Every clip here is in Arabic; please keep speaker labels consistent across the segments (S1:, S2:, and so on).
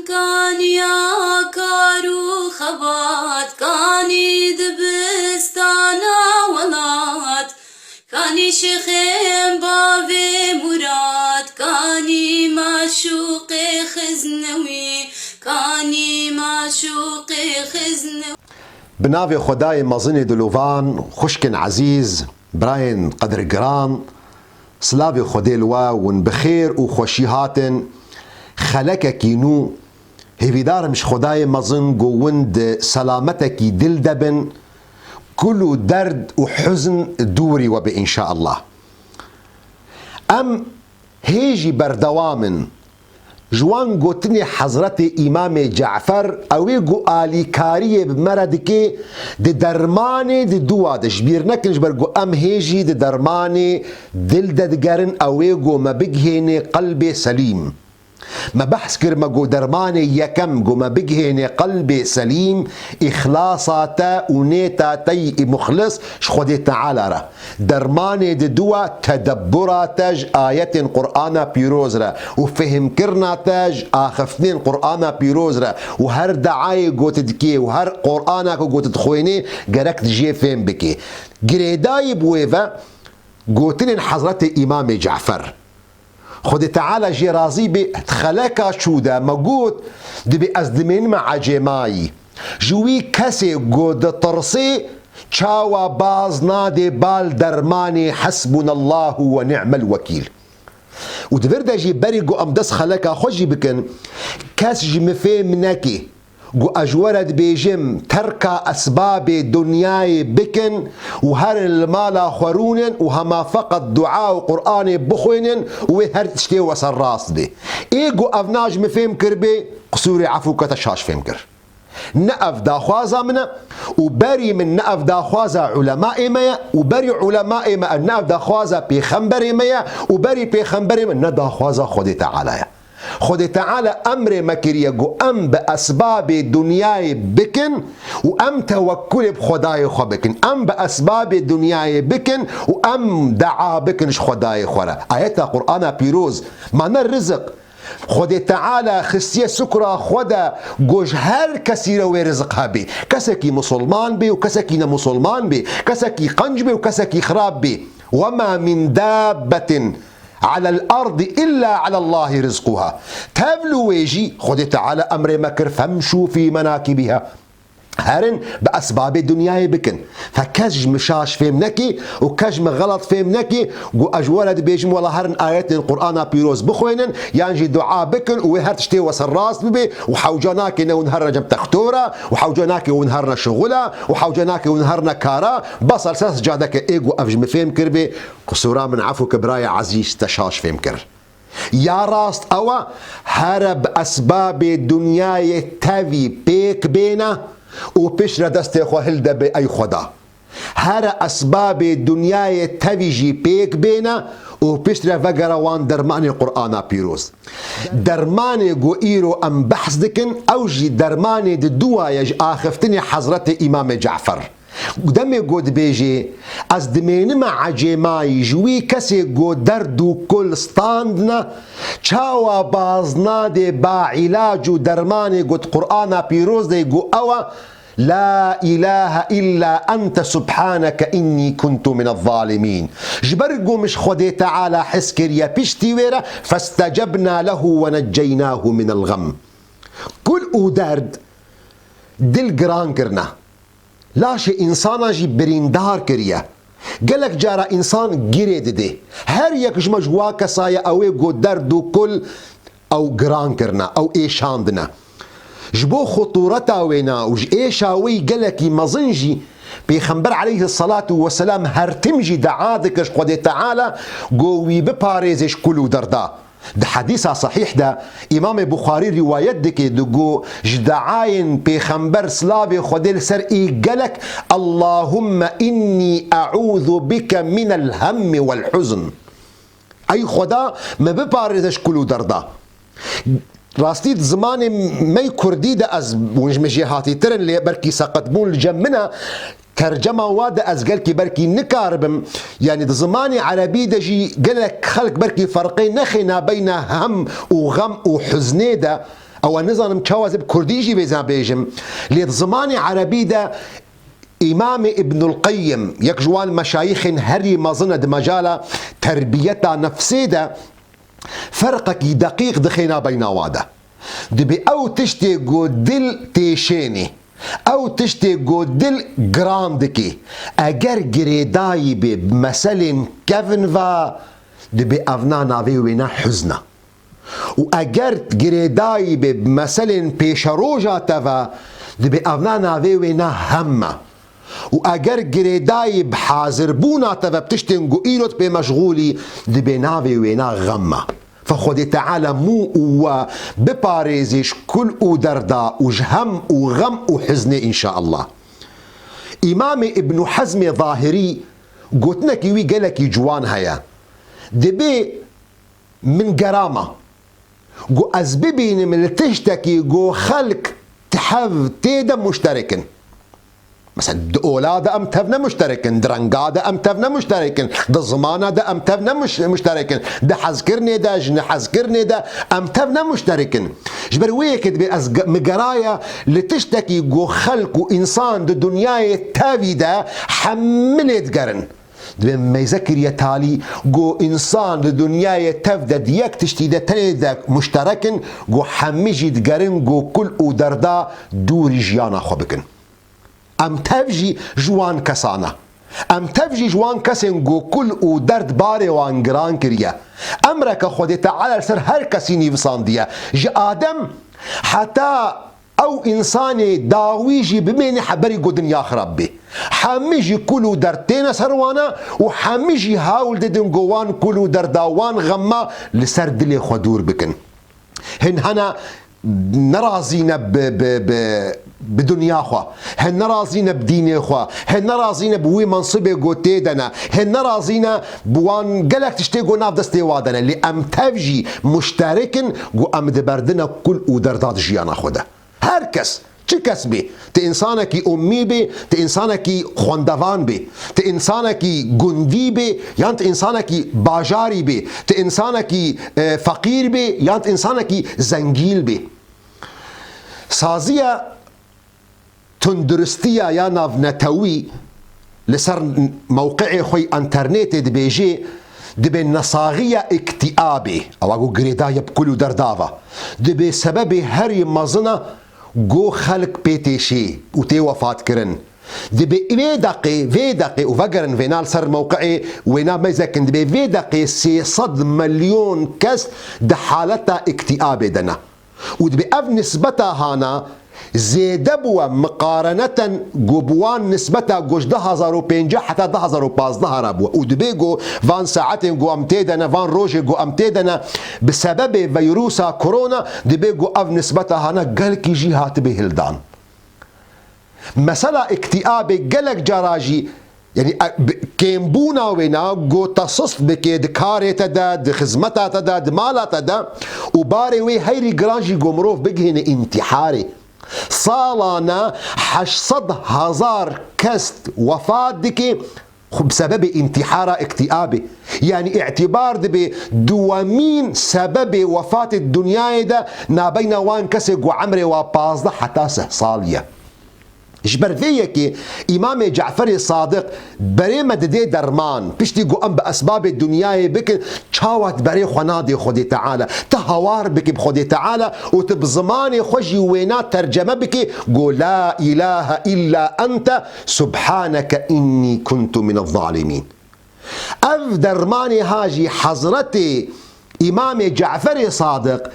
S1: كاني كارو خبات كاني دبستانا ولات كاني شيخين بابي مراد كاني معشوق خزنوي كاني معشوق خزنوي.
S2: بنافي خداي مازني دلوفان خشكن عزيز براين قدر جران سلافي خديلوا ون بخير وخوشيهاتن خلقك كينو هيفيدار مش خداي مازن جوند سلامتك دل دبن كل درد وحزن دوري وبإن شاء الله. أم هيجي بردوامن جوان قوتني حضرت إمام جعفر أوي قو آلي كاريه بمردكي دي درماني دي دوا دي جبير نكنش برقو أم هيجي دي درماني دل ددقرن أوي قو ما بقهيني قلبي سليم ما بحث كرما قو درماني يكم قو ما بقهيني قلبي سليم إخلاصاتا ونيتا تي مخلص شخودي تعالى را درماني دي دوا تدبرا تاج آيات قرآن بيروز را وفهم كرنا تاج آخفنين قرآن بيروز را وهر دعاي قو تدكي وهر قرآن قو تدخويني قرأك تجي فهم بكي قريداي بويفا قوتنين حضرت إمام جعفر خود تعالى جي رازي بي تخلقا شودا مقود دي بي ازدمين مع جماي جوي كسي قود ترسي چاوا باز نادي بال درماني حسبنا الله ونعم الوكيل. ودفردا جي بريقو امدس خلقا خوشي بكن كاس جي مفهم ناكي قو أجورد بيجم تركا أسباب دنياي بكن وهر المالا خورونن وهما فقط دعاء وقرآن بخوينن وهر تشتي وصل راس دي إيقو أفناج مفهم كربي قصوري عفو كتشاش فهم كر نقف داخوازا منا وبري من نقف داخوازا علماء ميا وبري علماء ما نقف داخوازا بيخنبري ميا وبري بيخنبري من نداخوازا خدي تعالى خد تعالى أمر مكرية جو أم بأسباب دنياي بكن وأم توكل بخداي خبكن أم بأسباب دنياي بكن وأم دعا بكنش خداي خورا آيات قرآن بيروز معنى الرزق خد تعالى خسية سكرة خدا جوج هر كسيرة ورزقها بي كسكي مسلمان بي وكسكي مسلمان بي كسكي قنج بي وكسكي خراب بي وما من دابة على الأرض إلا على الله رزقها تابلو ويجي خد تعالى أمر مكر فامشوا في مناكبها هرن بأسباب الدنيا بكن فكج مشاش فهمنكي وكج غلط فهمنكي وأجولد بيجم ولا هرن آيات القرآن بيروز بخوينن ينجي دعاء بكن وهر تشتي وصل راس ببي وحوجناك ونهرنا جب تختورة وحوجناك ونهرنا شغلة وحوجناك ونهرنا كارا بس الساس جادك إيجو أفجم فهم كربي قصورا من عفو كبرايا عزيز تشاش فهم كر يا راست أوا هرب أسباب الدنيا تافي بيك بينا وبشرة دستي خو هلدا بأي خدا هر أسباب الدنيا تفيجي بيك بينا وبشرة فقروان درماني القرآن بيروز درماني قو إيرو أم بحث دكن أوجي درماني دوا يج آخفتني حضرت إمام جعفر دمي قود بيجي از دمين مع جماي جوي كسي قود دردو كل ستاندنا چاوا بازنا دي با علاجو درماني قود قرآن بيروز دي قو أوا لا إله إلا أنت سبحانك إني كنت من الظالمين جبرقو مش خدي تعالى حسكر يا بشتي ويرا فاستجبنا له ونجيناه من الغم كل أودرد دل جران كرنا لاش انسانا جي بريندار كريا قالك جارا انسان جريد دي هر يكش مجوا كسايا اوي قو دردو كل او جران كرنا او ايشاندنا جبو خطورتا وينا وج ايشاوي قالك مزنجي بيخنبر عليه الصلاة والسلام هرتمجي دعادكش قد تعالى قوي بباريزش كلو دردا ده حديثة صحيح ده إمام بخاري رواية دكي دقو جدعاين بيخنبر سلافي خدل سر إيقالك اللهم إني أعوذ بك من الهم والحزن أي خدا ما ببارزش كلو دردا راستيد زماني مي كردي ده از ونجمجي هاتي ترن لي بركي سقطبون الجمنا ترجمة وادا از قال كي بركي نكاربم يعني ده زماني عربي دجي قال لك خلق بركي فرقين نخنا بين هم وغم وحزني ده او نظام تشاوز بكرديجي بيزان بيجم ليت زماني عربي دا إمام ابن القيم يكجوان مشايخ هري مظند مجال تربيتا نفسيدا فرقك دقيق دخينا بينا وادا دبي او تشتي دل تيشيني او تشتي دل جراندكي اگر جريداي بمثل كفنفا دبي افنا نافي وينا حزنا واگر جريداي بمثل بيشروجا تفا دبي افنا نافي وينا همه واگر جريداي بحاضر بونا تفا بتشتنقو ايلوت بمشغولي دبي نافي وينا غمه فخودي تعالى مو وبباريزيش كل دردا وجهم وغم وحزن إن شاء الله. إمام ابن حزم ظاهري قلتنا كيوي قالك جوان هيا دبي من قرامة قو أزببين من تشتكي قو خلق تحف تيدا مشتركن مثلا أولاد أمتفنا مشتركن درنقاد أمتفنا مشتركن دزمانة دا أمتفنا مشتركن دا حذكرني دا جن حذكرني دا أمتفنا مشتركن جبر ويكد مقرايا لتشتكي جو خلق وإنسان دا دنياي تاوي دا حملت قرن ما يذكر يتالي جو إنسان دا دنياي تفدا ديك تشتي دا تاني دا مشتركن جو حمجي قرن جو كل دردا دوري جيانا خبكن ام تفجي جوان كسانا ام تفجي جوان كسن جو كل او درد باري وان جران كريا امرك خودي تعالى سر هر كسي نيفسان ديا جي ادم حتى او انساني داويجي بمين حبري جو دنيا خرب بي حميجي كلو درتين سروانا وحميجي هاول ددن جوان كلو درداوان غما لسر دلي خدور بكن هنا نرازينا بدنيا خوا هن نرازينا بدين خوا هن نرازينا بوي منصبه قوتي دنا هن نرازينا بوان قالك تشتيقو ناف دستي وادنا اللي ام تفجي مشتركن قو ام دبردنا كل ودرداد جيانا خودا هركس چه کس بی؟ ته انسانکی امی بی، ته انسانکی خواندوان بی، ته انسانکی گندی بی، یا ته انسانکی باجاری بی، ته انسانکی فقیر بی، یا ته انسانکی زنگیل بی. سازیه تندرستیه یا ناونتوی لسر موقع خوی انترنت دبیجی دبي نصاغية اكتئابي او اقو قريدايا بكل دردافة دبي سبب هري مظنة جو خلق بيتيشي وتي وفات كرن دبي في دقي وفقرن فينال سر موقعي وينا ميزاكن دبي في دقي 600 مليون كس دحالتا اكتئابي دنا ودبي اف نسبتها هانا زيدبوا مقارنة جوبوان نسبتها جوش 1050 حتى 1015 ربوا ودبيجو فان ساعتين جو امتدنا فان روجي جو امتدنا بسبب فيروسا كورونا دبيجو اف نسبتها هنا قالك يجي هاتبه هلدان مسألة اكتئاب قالك جراجي يعني كيمبونا وينا جو تصص بكي دكاري تدا دخزمتا تدا دمالا تدا وباري وي هيري جراجي جو مروف بجهن انتحاري صالنا 800,000 كست وفاة دكي بسبب انتحار اكتئابي يعني اعتبار دبي دوامين سبب وفاة الدنيا دا نابين وان كسق وعمري وبازده حتى سهصالية جبر فيكي إمام جعفر الصادق بري مددي درمان بيشتي قو أم بأسباب الدنيا بك تشاوت بري خنادي خدي تعالى تهوار بك بخدي تعالى وتبزماني خجي وينات ترجمة بك قو لا إله إلا أنت سبحانك إني كنت من الظالمين أف درماني هاجي حضرتي إمام جعفر الصادق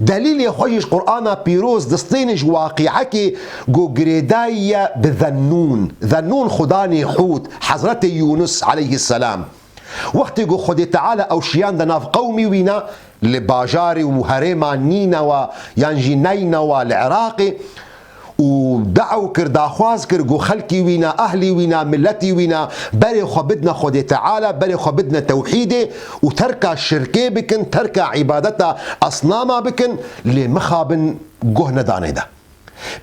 S2: دليل خويش قرآن بيروز دستينج واقعكي جو جريدايا بذنون ذنون خداني حوت حضرت يونس عليه السلام وقت جو خدي تعالى أو شيان دناف قومي وينا لباجاري وهريما نينا ويانجي نينا والعراقي ودعوا كر داخواز كر جو خلقي وينا أهلي وينا ملتي وينا بري خبدنا خدي تعالى بري خبدنا توحيدي وتركا الشركة بكن تركا عبادتا أصناما بكن لمخابن جهنا داني ده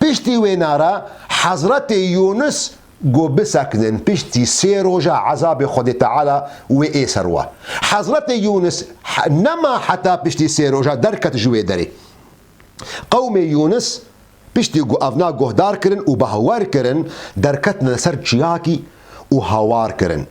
S2: بيشتي وينارا حضرت يونس جو بسكنن بيشتي سيروجا عذاب خدي تعالى وإيسروا حضرت يونس نما حتى بيشتي سيروجا دركت جوي دري قوم يونس بشتي جو أفنا جهدار كرن وبهوار كرن دركتنا سر تشياكي وهوار كرن.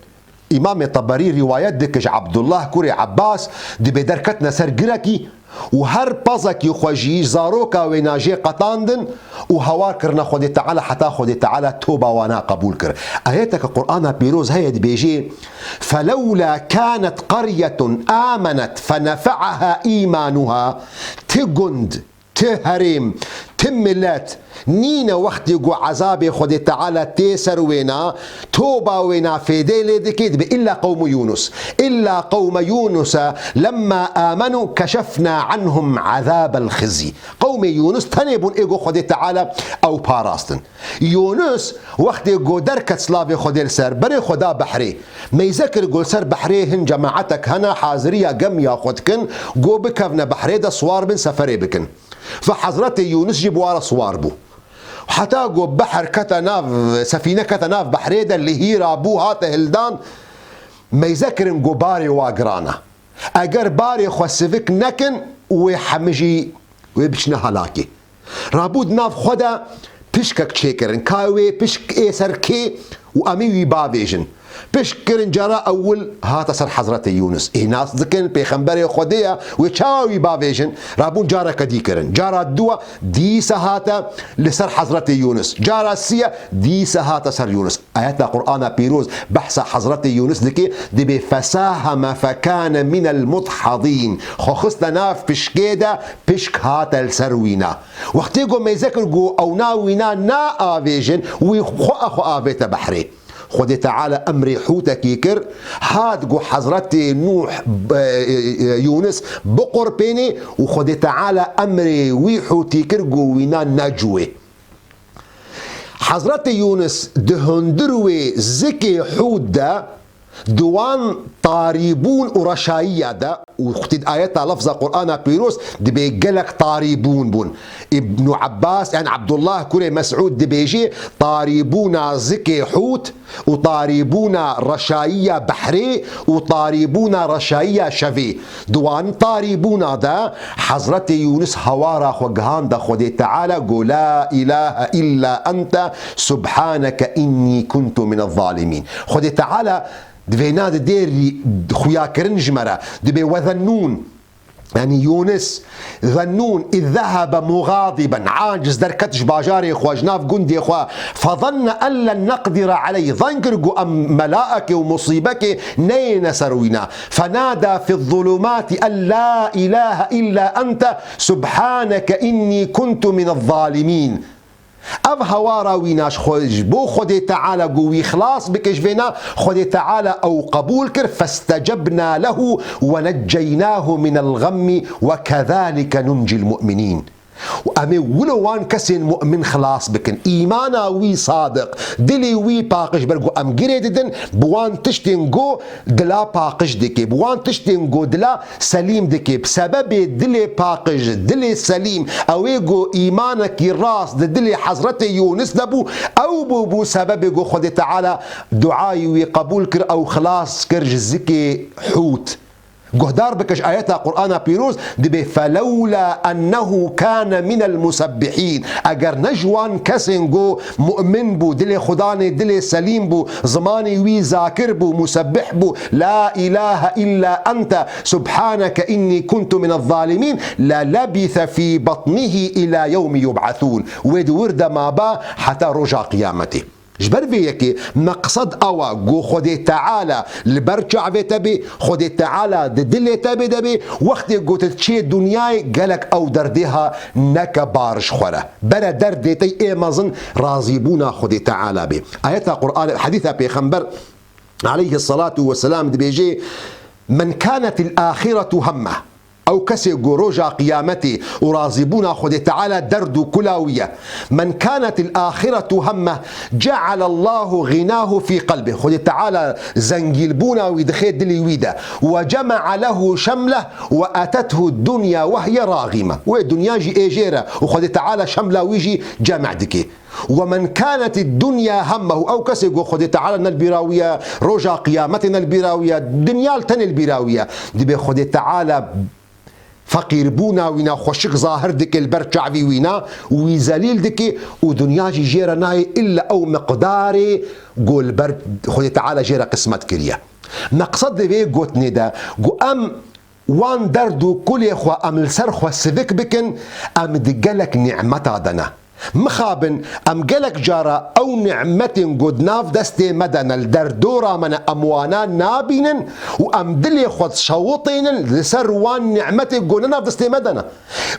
S2: إمام طبري روايات دكش عبد الله كوري عباس دي بدركتنا سر جركي وهر بازك يخوجي زاروكا ويناجي قطاندن وهوار كرنا خودي تعالى حتى خودي تعالى توبة وانا قبول كر. آياتك القرآن بيروز هيا بيجي فلولا كانت قرية آمنت فنفعها إيمانها تجند تهرم تملت نينا وقت يقو عذاب خود تعالى تيسر وينا توبة وينا في ديل دكيد إلا قوم يونس إلا قوم يونس لما آمنوا كشفنا عنهم عذاب الخزي. قوم يونس تنبون إيقو خود تعالى أو باراستن يونس وقت يقو دركت سلافي خود السر بري خدا بحري ما يذكر قول سر بحري هن جماعتك هنا حاضرية قم ياخدكن قو بكفنا بحري دا صوار بن سفري بكن. فحضرت يونس جيبوا صوار بو حتى جو بحر كتناف سفينة كتناف بحريدا اللي هي رابوها تهلدان ما يذكرن جو باري واقرانا اگر باري خوسفك نكن وحمجي ويبشنا هلاكي رابود ناف خدا بشكك تشيكرن كاوي بشك ايسر كي وامي بافيجن بشكرن جرا اول هات سر حضرت يونس ناس ذكن بيخنبري خديا وشاوي بافيجن رابون جارا كديكرن جارا الدوا دي سهاتا لسر حضرت يونس جارا السيا دي سهاتا سر يونس. آيات القرآن بيروز بحث حضرت يونس دكي دي بفساهم فكان من المدحضين خصنا ناف بشكيدا بشك هاتا السروينا وقتيقو ما يذكر جو او ناوينا نا افيجن ويخو اخو افيتا بحري خدي تعالى أمري حوتك يكر هاد جو حضرت نوح يونس بقر بيني وخدي تعالى أمري ويحوتي كر جو وينا نجوي حضرت يونس دهندروي زكي حود دا دوان طاريبون ورشاية دا وختد آياتها لفظ القرآن بيروس دي بيقلك طاريبون بون ابن عباس يعني عبد الله كوري مسعود دي بيجي طاريبون زكي حوت وطاريبون رشاية بحري وطاريبون رشاية شفي دوان طاريبون دا حضرت يونس هوارا خوغهان دا خدي تعالى قول لا إله إلا أنت سبحانك إني كنت من الظالمين. خدي تعالى دفينا دير خويا كرنج مرة دبي وذنون يعني يونس ظنون إذ ذهب مغاضبا عاجز دركتش باجاري إخوة جناف قندي إخوة فظن أن لن نقدر عليه ظنكرقو أم ملاءك ومصيبك نين سروينا فنادى في الظلمات أن لا إله إلا أنت سبحانك إني كنت من الظالمين. اف هوارا ويناش خوش بو خدي تعالى قوي خلاص بكشفنا خدي تعالى او قبول كر فاستجبنا له ونجيناه من الغم وكذلك ننجي المؤمنين. وأمي ولو وان كسين مؤمن خلاص بكن إيمانا وي صادق دلي وي باقش برقو أم جريددن بوان تشتنقو دلا باقش دكي بوان تشتنقو دلا سليم دكي بسبب دلي باقش دلي سليم أويقو إيمانك الراس دلي حضرت يونس دبو أو بو سبب قو خد تعالى دعاي وي قبول كر أو خلاص كرج الزكي حوت قهدار بكش آياتها قرآن بيروز دبي فلولا أنه كان من المسبحين أجر نجوان كسنجو مؤمن بو دلي خداني دلي سليم بو زماني وي ذاكر بو مسبح بو لا إله إلا أنت سبحانك إني كنت من الظالمين للبث في بطنه إلى يوم يبعثون ود ورد ما با حتى رجع قيامته. جبر فيكي مقصد أوا جو خدي تعالى لبرجع في تبي خدي تعالى دلي تبي دبي وقت جو تتشي دنياي قالك أو دردها نك بارش خورة بلا دردي تي إيمازن راضيبونا خدي تعالى بي. آيات القرآن حديثة بيخنبر عليه الصلاة والسلام بيجي من كانت الآخرة همه أو كسي جروجا قيامتي وراضبونا خد تعالى درد كلاوية من كانت الآخرة همه جعل الله غناه في قلبه خد تعالى زنجلبونا ويدخل دلي ويدا وجمع له شمله وأتته الدنيا وهي راغمة والدنيا جي إيجيرة وخد تعالى شمله ويجي جمع دكي. ومن كانت الدنيا همه أو كسي خد تعالى البراوية رجا قيامتنا البراوية دنيا تن البراوية دي خد تعالى فقير بونا وينا خوشك ظاهر دك البرچعوي وينا ويزليل دك ودنيا جي جيرا ناي إلا أو مقداري قول بر خدي تعالى جيرا قسمت كريا مقصد دي قوت ندا قو أم وان دردو كل يخوا أم السرخوا السذك بكن أم دقلك نعمتا دنا مخابن أم قلك جارة أو نعمة قد ناف دستي مدن الدردورة من أموانا نابين وأم دلي خد شوطين لسر وان نعمة قد ناف دستي مدن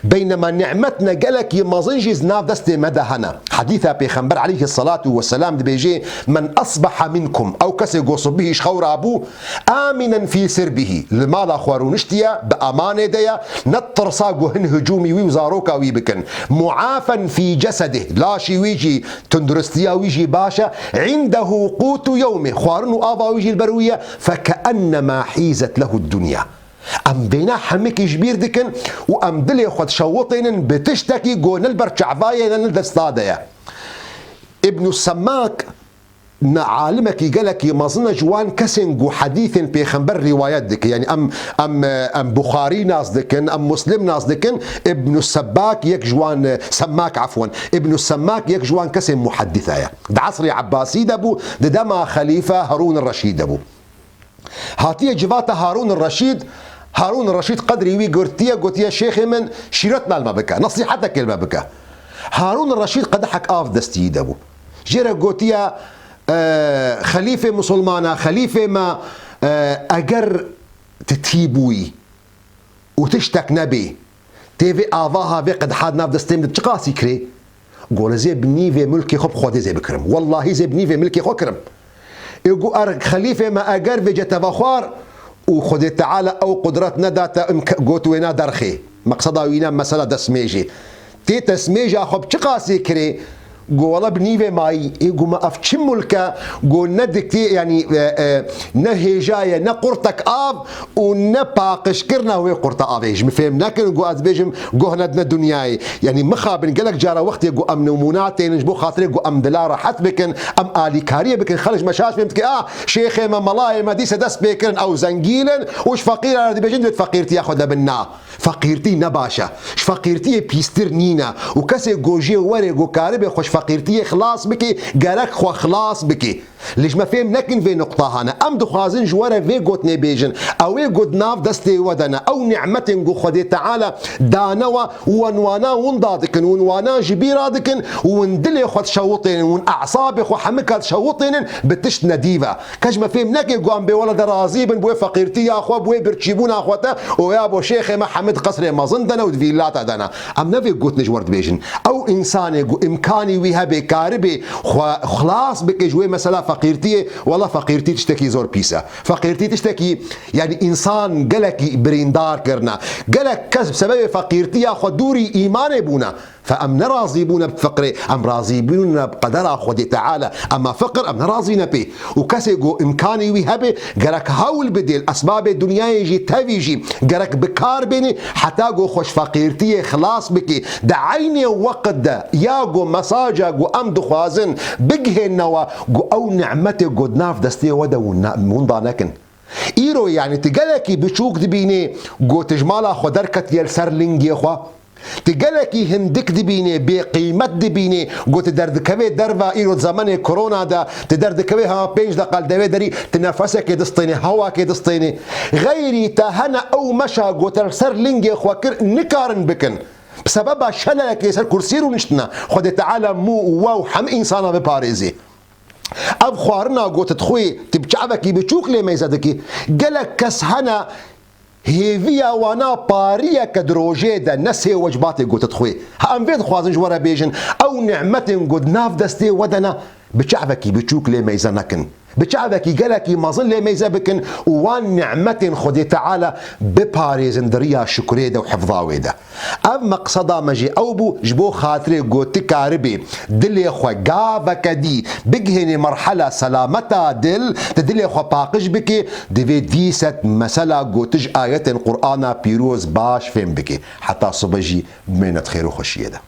S2: بينما نعمتنا قلك يمازنجز ناف دستي مدهنا حديثة بيخنبر عليه الصلاة والسلام دي بيجي من أصبح منكم أو كسي قوصب به شخور أبوه آمنا في سربه لما خوارو نشتيا بأمانة ديا نطر ساقو هن هجومي وزاروكا ويبكن معافا في جسده لا شي ويجي تندرستيا ويجي باشا عنده قوت يومه خوارنو آبا ويجي البروية فكأنما حيزت له الدنيا أم بينا حمك جبير دكن وأم دلي خد شوطين بتشتكي قول البرشعفاية لندستادية ابن السماك عالمك قالك مظن جوان كسنجو حديث بيخنبر روايات دك يعني أم بخاري ناس دكن أم مسلم ناس دكن ابن السباك يك جوان سماك عفوا ابن السماك يك جوان كسن محدثايا ده عصري عباسي دبو ده دما خليفة هارون الرشيد دبو هاتيه جفاتا هارون الرشيد قدري وي قرتيا شيخ من شيرتنا ما بكى نصيحتك ما بكى هارون الرشيد قدحك آف دستي دبو جيرا قوتيا خليفة مسلمانة خليفة ما أجر تتيبوي وتشتك نبي تيفي آفاها في قد حاد ناف دستيم تقاسي كري قول زي بني في ملكي خب خودي زي بكرم والله زي بني في ملكي خو كرم يقول خليفة ما أجر في جتفاخوار وخذ تعالى أو قدرات نداتا قوت وينا درخي مقصدا وينا مسألة دسميجي تي تسميجي خب تقاسي كري قولا بنيفي ماي يقول ما أفتشم ملكا قول ندكتي يعني نهجاية نقرتك آب ونباقش كرنا وي قرطة آبيج مفهم لكن قو أزبيجم قو هندنا دنياي يعني مخابن قالك جارة وقت يقو أم نموناتين نجبو خاطري قو أم دلارة حت بكن أم آلي كارية بكن خلج مشاش فهمتك شيخي ما ملاي ما ديسة دس بكن أو زنجيلن وش فقيرة دي بجند فقيرتي ياخد بنا فقيرتي نباشا ش فقيرتي بيستر نينا وكسي قوجي وري قو كاربي خوش فقيرتي خلاص بكي قالك خو خلاص بكي ليش ما فهم نكن في نقطة هنا أم دخازن جوارا في قوت نبيجن أو قد ناف دستي ودنا أو نعمة قو خدي تعالى دانوا ونوانا وندادكن ونوانا جبيرادكن وندلي خد شوطين ون أعصابي خو حمك شوطين بتشت نديفة كاش ما فهم نكن قو أم بولد رازيبن بوي فقيرتي يا أخوة بوي برتشيبون أخوته ويا أبو شيخي ما حمد قصري ما زندنا ودفيلات دنا أم نفي قوت نجورد بيجن أو إنساني قو إمكاني ويها بكاربي خلاص بكي جوي مثلا فقيرتي والله فقيرتي تشتكي زور بيسا فقيرتي تشتكي يعني إنسان قالك بريندار كرنا قالك كسب سبب فقيرتي أخذ دوري إيمان بونا فأم نراضي بونا بفقري أم راضي بونا بقدر أخذ تعالى أما فقر أم نراضينا به وكسيقو إمكاني ويهبه قالك هاول بديل أسباب الدنيا يجي تفيجي قالك بكار بيني حتى قو خوش فقيرتي خلاص بكي دعيني وقت دا ياقو مساجا قو أم دخوازن بقه النوا قو أو نعمتي قد ناف دستي ودا ونضانكن إيرو يعني تقالكي بشوك دبيني قو تجمالا خدركت يلسر لنجي خوا تقالكي هندك دبيني بقيمة دبيني قو تدردكوي دربا إيرو زمان كورونا دا تدردكوي ها بينج دقال دوي داري تنفسك دستيني هواك دستيني غيري تهنا أو مشا قو تلسر لنجي خوا نكارن بكن بسبب شلالك يسر كرسيرو نشتنا خد تعالى مو واو حم إنسانا بباريزي أب خوارنا قوت تخوي تبجعبكي بتشوك لي ميزادكي قالك كسهنا هيفيا وانا باريا كدروجي دا نسي وجباتي قوت تخوي هم فيد خوازن جوارا بيجن أو نعمة قد ناف دستي ودنا بجعبكي بتشوك لي ميزانكن بشعبكي قالكي ما ظل ميزة بكن وان نعمة خدي تعالى بباريز اندريا شكري دا وحفظا ويدا أم مقصدا مجي أوبو جبو خاطري قوتي كاربي دلي خوا قافك دي بقهني مرحلة سلامتا دلي خوا باقش بكي دي ديست مسألة قوتج آية القرآن بيروز باش فين بكي حتى صبجي بمينة خير وخشية دا